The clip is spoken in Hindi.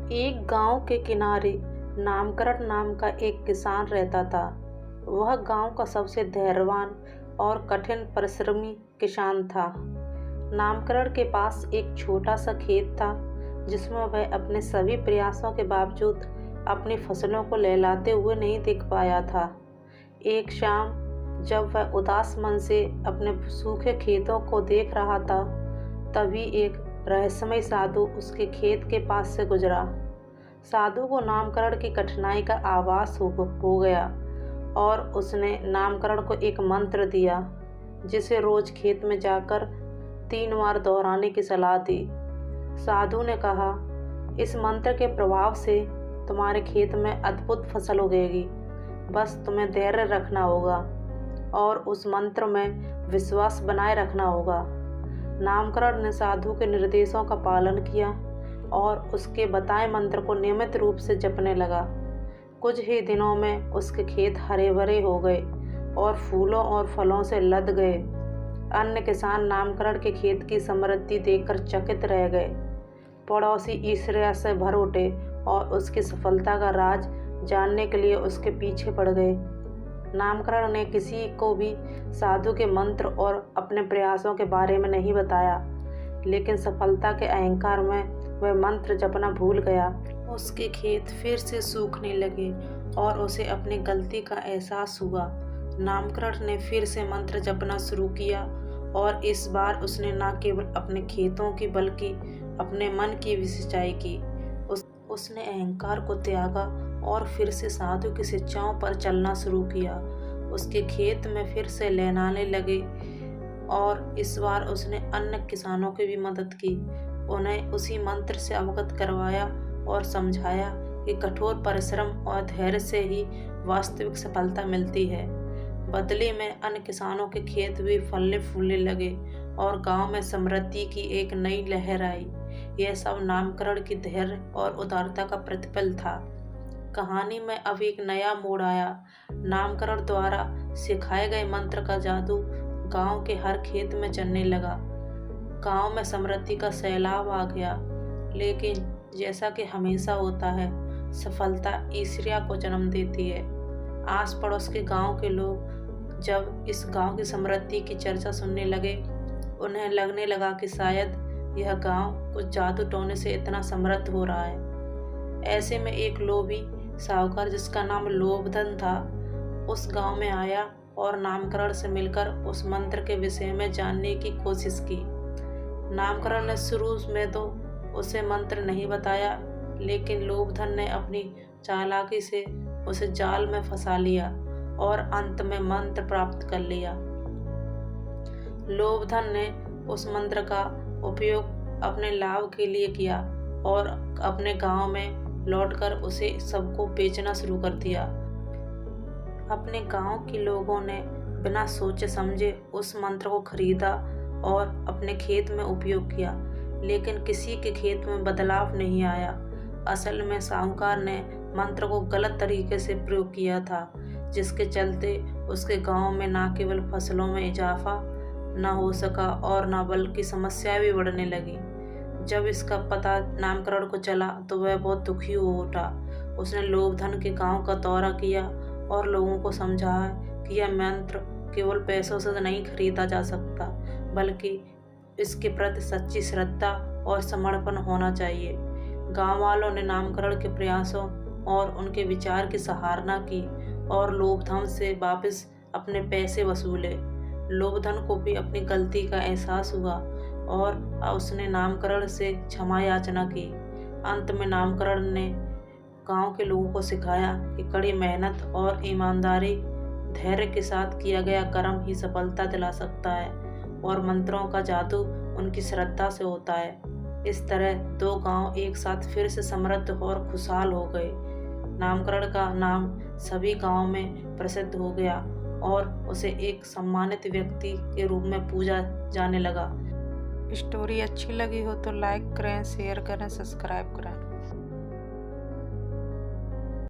एक गांव के किनारे नामकरण नाम का एक किसान रहता था। वह गांव का सबसे धैर्यवान और कठिन परिश्रमी किसान था। नामकरण के पास एक छोटा सा खेत था जिसमें वह अपने सभी प्रयासों के बावजूद अपनी फसलों को लहलाते हुए नहीं दिख पाया था। एक शाम जब वह उदास मन से अपने सूखे खेतों को देख रहा था, तभी एक रहस्यमय साधु उसके खेत के पास से गुजरा। साधु को नामकरण की कठिनाई का आभास हो गया और उसने नामकरण को एक मंत्र दिया जिसे रोज खेत में जाकर 3 बार दोहराने की सलाह दी। साधु ने कहा, इस मंत्र के प्रभाव से तुम्हारे खेत में अद्भुत फसल उगेगी। बस तुम्हें धैर्य रखना होगा और उस मंत्र में विश्वास बनाए रखना होगा। नामकरण ने साधु के निर्देशों का पालन किया और उसके बताए मंत्र को नियमित रूप से जपने लगा। कुछ ही दिनों में उसके खेत हरे भरे हो गए और फूलों और फलों से लद गए। अन्य किसान नामकरण के खेत की समृद्धि देखकर चकित रह गए। पड़ोसी ईर्ष्या से भर उठे और उसकी सफलता का राज जानने के लिए उसके पीछे पड़ गए। नामकरण ने किसी को भी साधु के मंत्र और अपने प्रयासों के बारे में नहीं बताया, लेकिन सफलता के अहंकार में वह मंत्र जपना भूल गया। उसके खेत फिर से सूखने लगे और उसे अपनी गलती का एहसास हुआ। नामकरण ने फिर से मंत्र जपना शुरू किया और इस बार उसने न केवल अपने खेतों की बल्कि अपने मन की भी सिंचाई की। उसने अहंकार को त्यागा और फिर से साधु की शिक्षाओं पर चलना शुरू किया। उसके खेत में फिर से लहलाने लगे और इस बार उसने अन्य किसानों की भी मदद की। उन्हें उसी मंत्र से अवगत करवाया और समझाया कि कठोर परिश्रम और धैर्य से ही वास्तविक सफलता मिलती है। बदले में अन्य किसानों के खेत भी फलने फूलने लगे और गांव में समृद्धि की एक नई लहर आई। यह सब नामकरण की धैर्य और उदारता का प्रतिफल था। कहानी में अब एक नया मोड़ आया। नामकरण द्वारा सिखाए गए मंत्र का जादू गांव के हर खेत में चलने लगा। गांव में समृद्धि का सैलाब आ गया, लेकिन जैसा कि हमेशा होता है, सफलता ईर्ष्या को जन्म देती है। आस पड़ोस के गांव के लोग जब इस गांव की समृद्धि की चर्चा सुनने लगे, उन्हें लगने लगा कि शायद यह गांव कुछ जादू टोने से इतना समृद्ध हो रहा है। ऐसे में एक लोभी साहूकार जिसका नाम लोभधन था, उस गांव में आया और नामकरण से मिलकर उस मंत्र के विषय में जानने की कोशिश की। नामकरण ने शुरू में तो उसे मंत्र नहीं बताया, लेकिन लोभधन ने अपनी चालाकी से उसे जाल में फंसा लिया और अंत में मंत्र प्राप्त कर लिया। लोभधन ने उस मंत्र का उपयोग अपने लाभ के लिए किया और अपने गांव में लौटकर उसे सबको बेचना शुरू कर दिया। अपने गांव के लोगों ने बिना सोचे समझे उस मंत्र को खरीदा और अपने खेत में उपयोग किया, लेकिन किसी के खेत में बदलाव नहीं आया। असल में साहूकार ने मंत्र को गलत तरीके से प्रयोग किया था, जिसके चलते उसके गांव में न केवल फसलों में इजाफा न हो सका और न बल्कि समस्याएं भी बढ़ने लगी। जब इसका पता नामकरण को चला तो वह बहुत दुखी हो उठा। उसने लोभधन के गांव का दौरा किया और लोगों को समझाया कि यह मंत्र केवल पैसों से नहीं खरीदा जा सकता, बल्कि इसके प्रति सच्ची श्रद्धा और समर्पण होना चाहिए। गांव वालों ने नामकरण के प्रयासों और उनके विचार की सराहना की और लोभधन से वापस अपने पैसे वसूले। लोभधन को भी अपनी गलती का एहसास हुआ और उसने नामकरण से क्षमा याचना की। अंत में नामकरण ने गांव के लोगों को सिखाया कि कड़ी मेहनत और ईमानदारी, धैर्य के साथ किया गया कर्म ही सफलता दिला सकता है और मंत्रों का जादू उनकी श्रद्धा से होता है। इस तरह 2 गांव एक साथ फिर से समृद्ध और खुशहाल हो गए। नामकरण का नाम सभी गांव में प्रसिद्ध हो गया और उसे एक सम्मानित व्यक्ति के रूप में पूजा जाने लगा। स्टोरी अच्छी लगी हो तो लाइक करें, शेयर करें, सब्सक्राइब करें।